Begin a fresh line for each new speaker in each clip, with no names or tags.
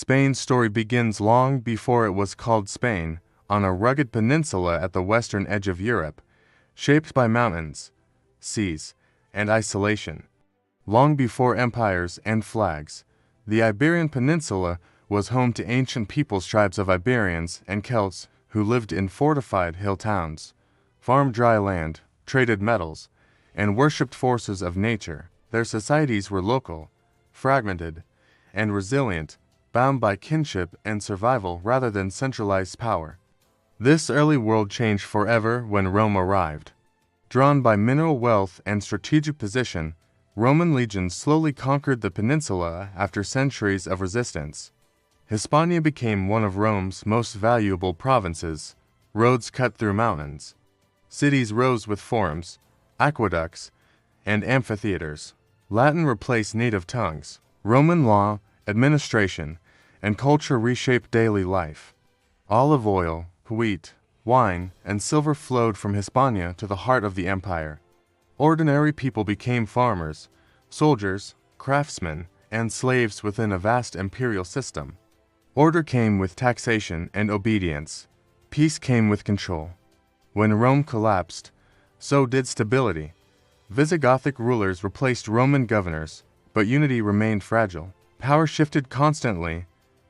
Spain's story begins long before it was called Spain, on a rugged peninsula at the western edge of Europe, shaped by mountains, seas, and isolation. Long before empires and flags, the Iberian Peninsula was home to ancient peoples, tribes of Iberians and Celts who lived in fortified hill towns, farmed dry land, traded metals, and worshipped forces of nature. Their societies were local, fragmented, and resilient, bound by kinship and survival rather than centralized power. This early world changed forever when Rome arrived. Drawn by mineral wealth and strategic position, Roman legions slowly conquered the peninsula after centuries of resistance. Hispania became one of Rome's most valuable provinces. Roads cut through mountains. Cities rose with forums, aqueducts, and amphitheaters. Latin replaced native tongues. Roman law, administration, and culture reshaped daily life. Olive oil, wheat, wine, and silver flowed from Hispania to the heart of the empire. Ordinary people became farmers, soldiers, craftsmen, and slaves within a vast imperial system. Order came with taxation and obedience. Peace came with control. When Rome collapsed, so did stability. Visigothic rulers replaced Roman governors, but unity remained fragile. Power shifted constantly,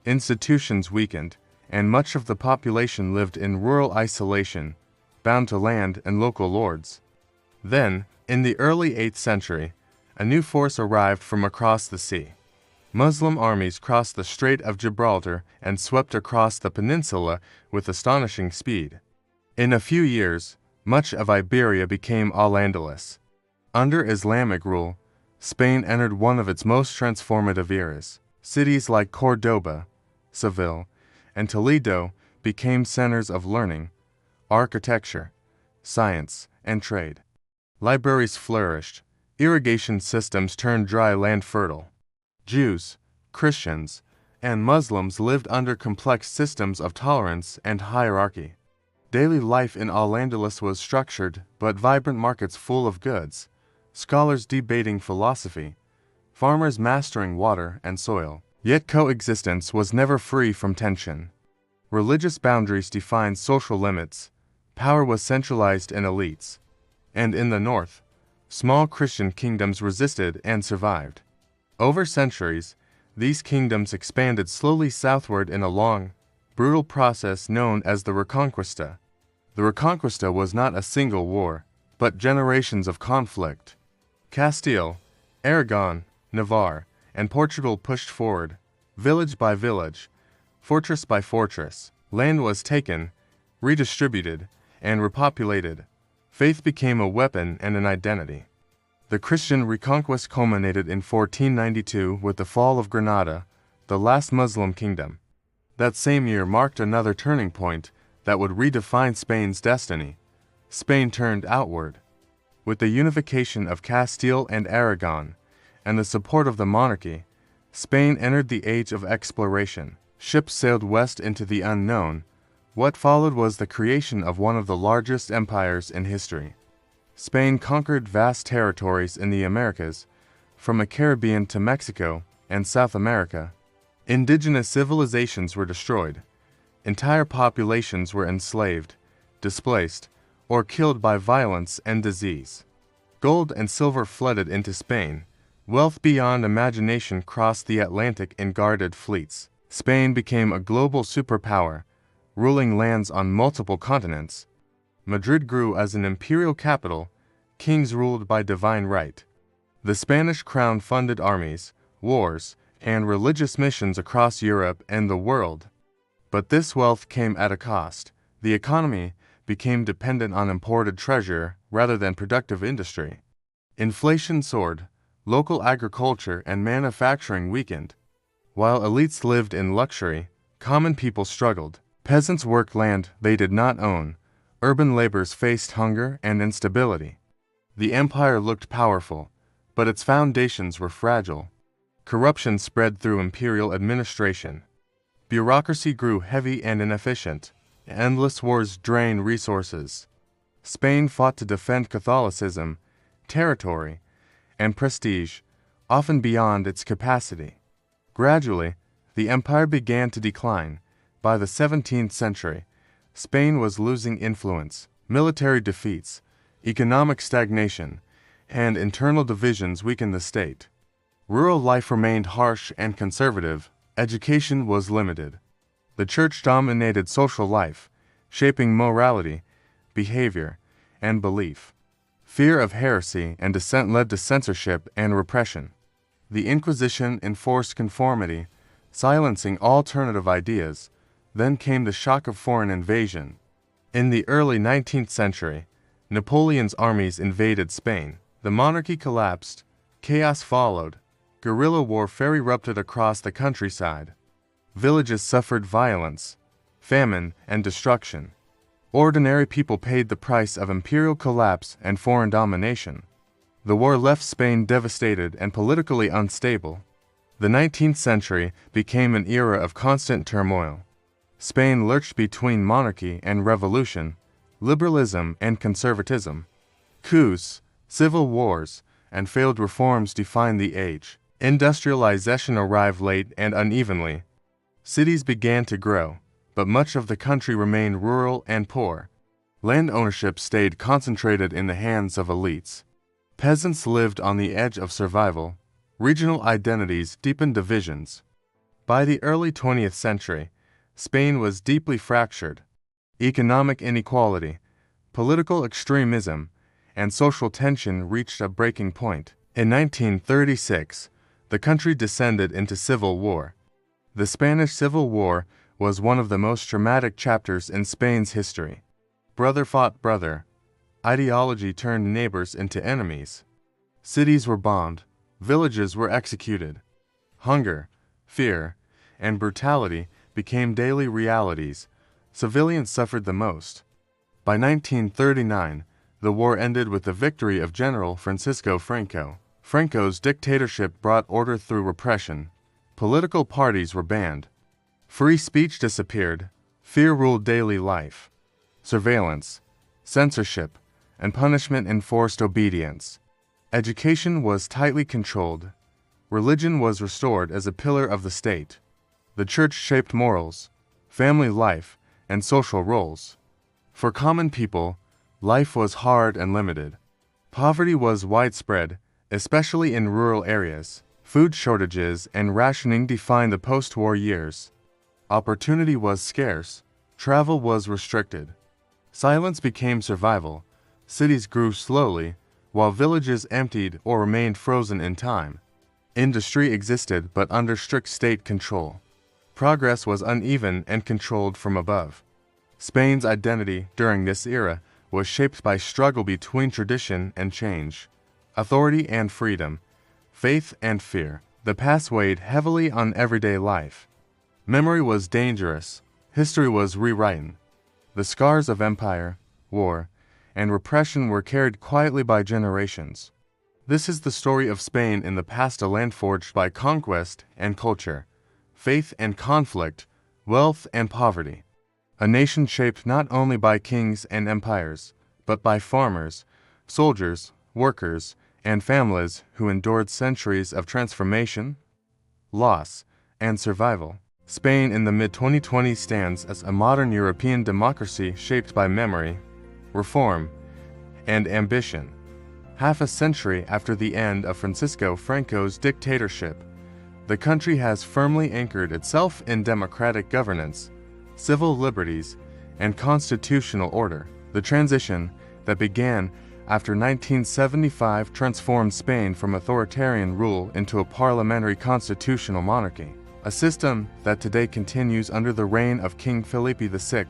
institutions weakened, and much of the population lived in rural isolation, bound to land and local lords. Then, in the early 8th century, a new force arrived from across the sea. Muslim armies crossed the Strait of Gibraltar and swept across the peninsula with astonishing speed. In a few years, much of Iberia became Al-Andalus. Under Islamic rule, Spain entered one of its most transformative eras. Cities like Córdoba, Seville, and Toledo became centers of learning, architecture, science, and trade. Libraries flourished. Irrigation systems turned dry land fertile. Jews, Christians, and Muslims lived under complex systems of tolerance and hierarchy. Daily life in Al-Andalus was structured but vibrant, markets full of goods, scholars debating philosophy, farmers mastering water and soil. Yet coexistence was never free from tension. Religious boundaries defined social limits, power was centralized in elites. And in the north, small Christian kingdoms resisted and survived. Over centuries, these kingdoms expanded slowly southward in a long, brutal process known as the Reconquista. The Reconquista was not a single war, but generations of conflict. Castile, Aragon, Navarre, and Portugal pushed forward, village by village, fortress by fortress. Land was taken, redistributed, and repopulated. Faith became a weapon and an identity. The Christian Reconquest culminated in 1492 with the fall of Granada, the last Muslim kingdom. That same year marked another turning point that would redefine Spain's destiny. Spain turned outward. With the unification of Castile and Aragon, and the support of the monarchy, Spain entered the age of exploration. Ships sailed west into the unknown. What followed was the creation of one of the largest empires in history. Spain conquered vast territories in the Americas, from the Caribbean to Mexico and South America. Indigenous civilizations were destroyed. Entire populations were enslaved, displaced, or killed by violence and disease. Gold and silver flooded into Spain. Wealth beyond imagination crossed the Atlantic in guarded fleets. Spain became a global superpower, ruling lands on multiple continents. Madrid grew as an imperial capital, kings ruled by divine right. The Spanish crown funded armies, wars, and religious missions across Europe and the world. But this wealth came at a cost. The economy became dependent on imported treasure rather than productive industry. Inflation soared, local agriculture and manufacturing weakened. While elites lived in luxury, common people struggled. Peasants worked land they did not own. Urban laborers faced hunger and instability. The empire looked powerful, but its foundations were fragile. Corruption spread through imperial administration. Bureaucracy grew heavy and inefficient. Endless wars drained resources. Spain fought to defend Catholicism, territory, and prestige, often beyond its capacity. Gradually, The empire began to decline. By the 17th century, Spain was losing influence, military defeats, economic stagnation, and internal divisions weakened the state. Rural life remained harsh and conservative, education was limited. The church dominated social life, shaping morality, behavior, and belief. Fear of heresy and dissent led to censorship and repression. The Inquisition enforced conformity, silencing alternative ideas. Then came the shock of foreign invasion. In the early 19th century, Napoleon's armies invaded Spain. The monarchy collapsed, chaos followed, guerrilla warfare erupted across the countryside. Villages suffered violence, famine, and destruction. Ordinary people paid the price of imperial collapse and foreign domination. The war left Spain devastated and politically unstable. The 19th century became an era of constant turmoil. Spain lurched between monarchy and revolution, liberalism and conservatism. Coups, civil wars, and failed reforms defined the age. Industrialization arrived late and unevenly. Cities began to grow, but much of the country remained rural and poor. Land ownership stayed concentrated in the hands of elites. Peasants lived on the edge of survival. Regional identities deepened divisions. By the early 20th century, Spain was deeply fractured. Economic inequality, political extremism, and social tension reached a breaking point. In 1936, the country descended into civil war. The Spanish Civil War was one of the most dramatic chapters in Spain's history. Brother fought brother. Ideology turned neighbors into enemies. Cities were bombed. Villages were executed. Hunger, fear, and brutality became daily realities. Civilians suffered the most. By 1939, the war ended with the victory of General Francisco Franco. Franco's dictatorship brought order through repression. Political parties were banned. Free speech disappeared. Fear ruled daily life. Surveillance, censorship, and punishment enforced obedience. Education was tightly controlled. Religion was restored as a pillar of the state. The church shaped morals, family life, and social roles. For common people, life was hard and limited. Poverty was widespread, especially in rural areas. Food shortages and rationing defined the post-war years. Opportunity was scarce. Travel was restricted. Silence became survival. Cities grew slowly, while villages emptied or remained frozen in time. Industry existed but under strict state control. Progress was uneven and controlled from above. Spain's identity during this era was shaped by struggle between tradition and change, authority and freedom, faith and fear. The past weighed heavily on everyday life. Memory was dangerous. History was rewritten. The scars of empire, war, and repression were carried quietly by generations. This is the story of Spain in the past, a land forged by conquest and culture, faith and conflict, wealth and poverty. A nation shaped not only by kings and empires, but by farmers, soldiers, workers, and families who endured centuries of transformation, loss, and survival. Spain in the mid-2020s stands as a modern European democracy shaped by memory, reform, and ambition. Half a century after the end of Francisco Franco's dictatorship, the country has firmly anchored itself in democratic governance, civil liberties, and constitutional order. The transition that began after 1975 transformed Spain from authoritarian rule into a parliamentary constitutional monarchy, a system that today continues under the reign of King Felipe VI,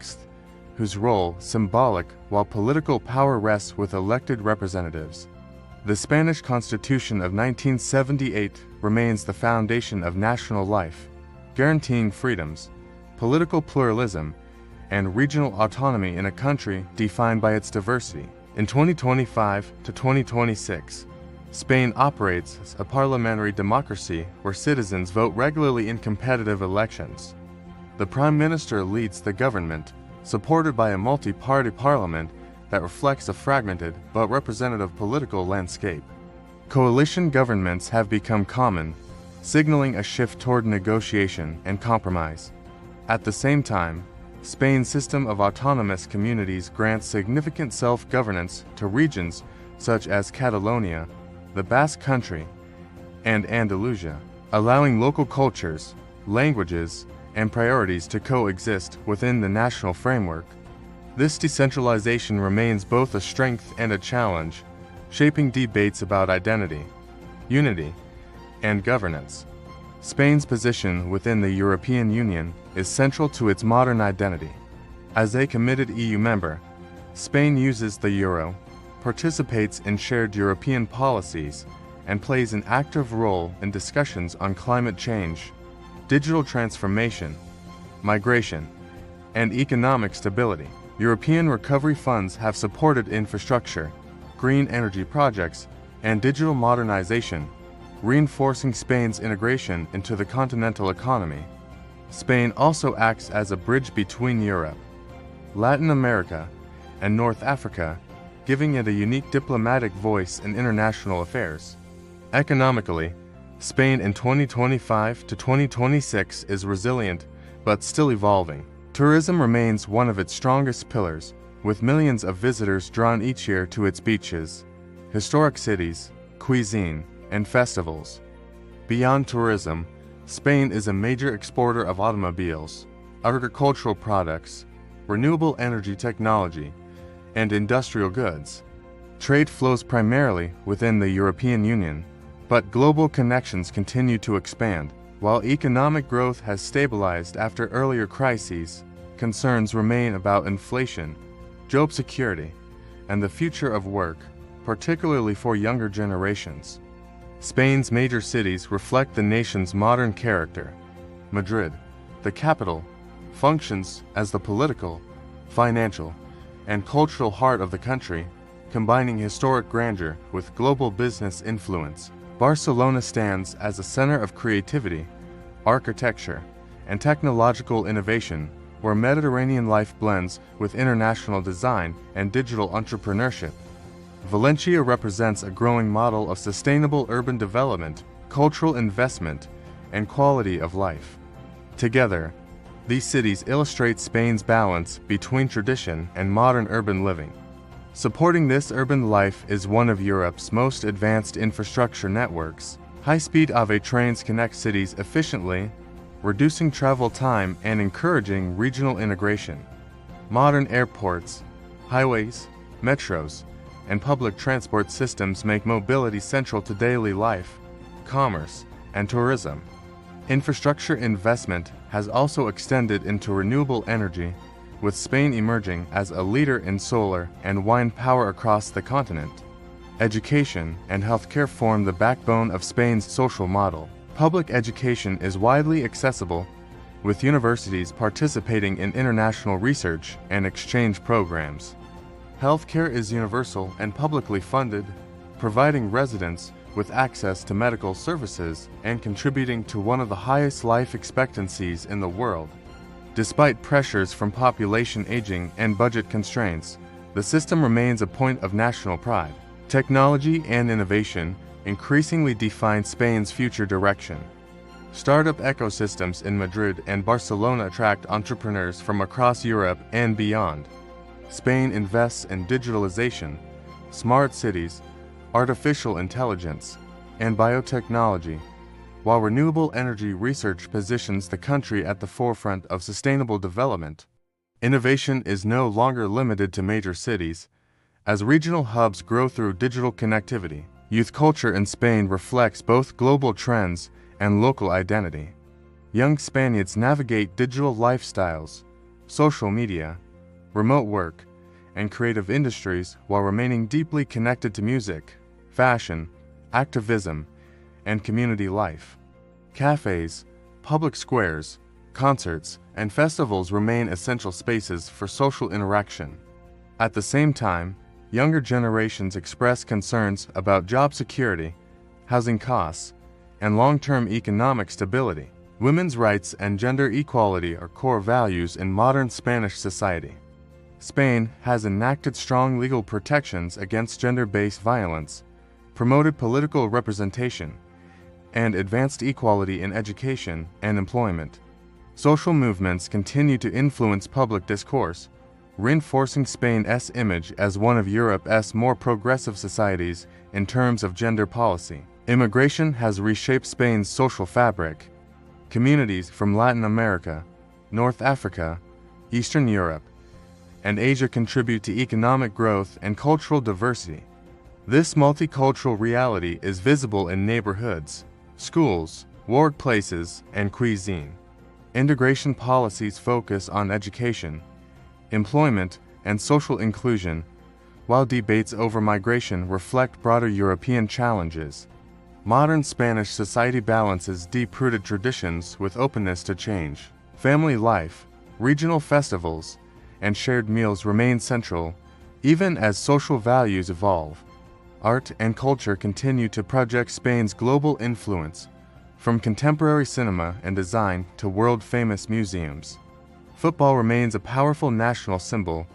whose role symbolic while political power rests with elected representatives. The Spanish Constitution of 1978 remains the foundation of national life, guaranteeing freedoms, political pluralism, and regional autonomy in a country defined by its diversity. In 2025 to 2026, Spain operates as a parliamentary democracy where citizens vote regularly in competitive elections. The Prime Minister leads the government, supported by a multi-party parliament that reflects a fragmented but representative political landscape. Coalition governments have become common, signaling a shift toward negotiation and compromise. At the same time, Spain's system of autonomous communities grants significant self-governance to regions such as Catalonia, the Basque Country, and Andalusia, allowing local cultures, languages, and priorities to coexist within the national framework. This decentralization remains both a strength and a challenge, shaping debates about identity, unity, and governance. Spain's position within the European Union is central to its modern identity. As a committed EU member, Spain uses the euro, participates in shared European policies, and plays an active role in discussions on climate change, digital transformation, migration, and economic stability. European recovery funds have supported infrastructure, green energy projects, and digital modernization, reinforcing Spain's integration into the continental economy. Spain also acts as a bridge between Europe, Latin America, and North Africa, giving it a unique diplomatic voice in international affairs. Economically, Spain in 2025 to 2026 is resilient but still evolving. Tourism remains one of its strongest pillars, with millions of visitors drawn each year to its beaches, historic cities, cuisine, and festivals. Beyond tourism, Spain is a major exporter of automobiles, agricultural products, renewable energy technology, and industrial goods. Trade flows primarily within the European Union, but global connections continue to expand. While economic growth has stabilized after earlier crises, concerns remain about inflation, job security, and the future of work, particularly for younger generations. Spain's major cities reflect the nation's modern character. Madrid, the capital, functions as the political, financial, and cultural heart of the country, combining historic grandeur with global business influence. Barcelona stands as a center of creativity, architecture, and technological innovation, where Mediterranean life blends with international design and digital entrepreneurship. Valencia represents a growing model of sustainable urban development, cultural investment, and quality of life. Together, these cities illustrate Spain's balance between tradition and modern urban living. Supporting this urban life is one of Europe's most advanced infrastructure networks. High-speed AVE trains connect cities efficiently, reducing travel time and encouraging regional integration. Modern airports, highways, metros, and public transport systems make mobility central to daily life, commerce, and tourism. Infrastructure investment has also extended into renewable energy, with Spain emerging as a leader in solar and wind power across the continent. Education and healthcare form the backbone of Spain's social model. Public education is widely accessible, with universities participating in international research and exchange programs. Healthcare is universal and publicly funded, providing residents with access to medical services and contributing to one of the highest life expectancies in the world. Despite pressures from population aging and budget constraints, the system remains a point of national pride. Technology and innovation increasingly define Spain's future direction. Startup ecosystems in Madrid and Barcelona attract entrepreneurs from across Europe and beyond. Spain invests in digitalization, smart cities, artificial intelligence, and biotechnology, while renewable energy research positions the country at the forefront of sustainable development. Innovation is no longer limited to major cities, as regional hubs grow through digital connectivity. Youth culture in Spain reflects both global trends and local identity. Young Spaniards navigate digital lifestyles, social media, remote work, and creative industries while remaining deeply connected to music, fashion, activism, and community life. Cafes, public squares, concerts, and festivals remain essential spaces for social interaction. At the same time, younger generations express concerns about job security, housing costs, and long-term economic stability. Women's rights and gender equality are core values in modern Spanish society. Spain has enacted strong legal protections against gender-based violence, promoted political representation, and advanced equality in education and employment. Social movements continue to influence public discourse, reinforcing Spain's image as one of Europe's more progressive societies in terms of gender policy. Immigration has reshaped Spain's social fabric. Communities from Latin America, North Africa, Eastern Europe, and Asia contribute to economic growth and cultural diversity. This multicultural reality is visible in neighborhoods, schools, workplaces, and cuisine. Integration policies focus on education, employment, and social inclusion, while debates over migration reflect broader European challenges. Modern Spanish society balances deep-rooted traditions with openness to change. Family life, regional festivals, and shared meals remain central, even as social values evolve. Art and culture continue to project Spain's global influence, from contemporary cinema and design to world-famous museums. Football remains a powerful national symbol,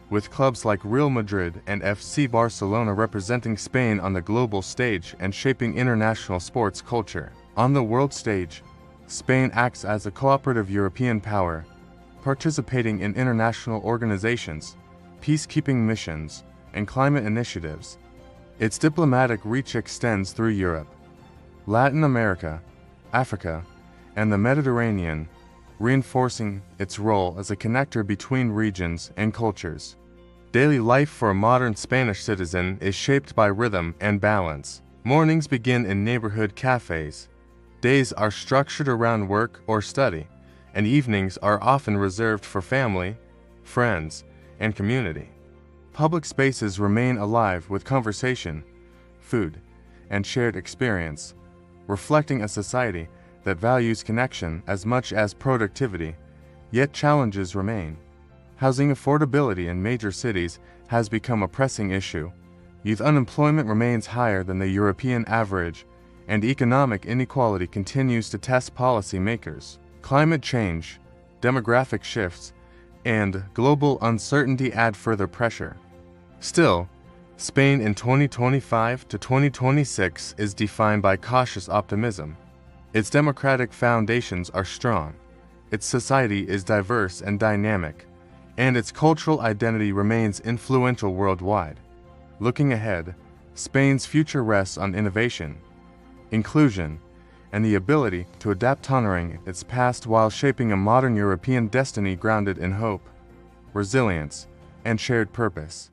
with clubs like Real Madrid and FC Barcelona representing Spain on the global stage and shaping international sports culture. On the world stage, Spain acts as a cooperative European power, participating in international organizations, peacekeeping missions, and climate initiatives. Its diplomatic reach extends through Europe, Latin America, Africa, and the Mediterranean, reinforcing its role as a connector between regions and cultures. Daily life for a modern Spanish citizen is shaped by rhythm and balance. Mornings begin in neighborhood cafes. Days are structured around work or study, and evenings are often reserved for family, friends, and community. Public spaces remain alive with conversation, food, and shared experience, reflecting a society that values connection as much as productivity, yet challenges remain. Housing affordability in major cities has become a pressing issue. Youth unemployment remains higher than the European average, and economic inequality continues to test policymakers. Climate change, demographic shifts, and global uncertainty add further pressure. Still, Spain in 2025 to 2026 is defined by cautious optimism. Its democratic foundations are strong, its society is diverse and dynamic, and its cultural identity remains influential worldwide. Looking ahead, Spain's future rests on innovation, inclusion, and the ability to adapt, honoring its past while shaping a modern European destiny grounded in hope, resilience, and shared purpose.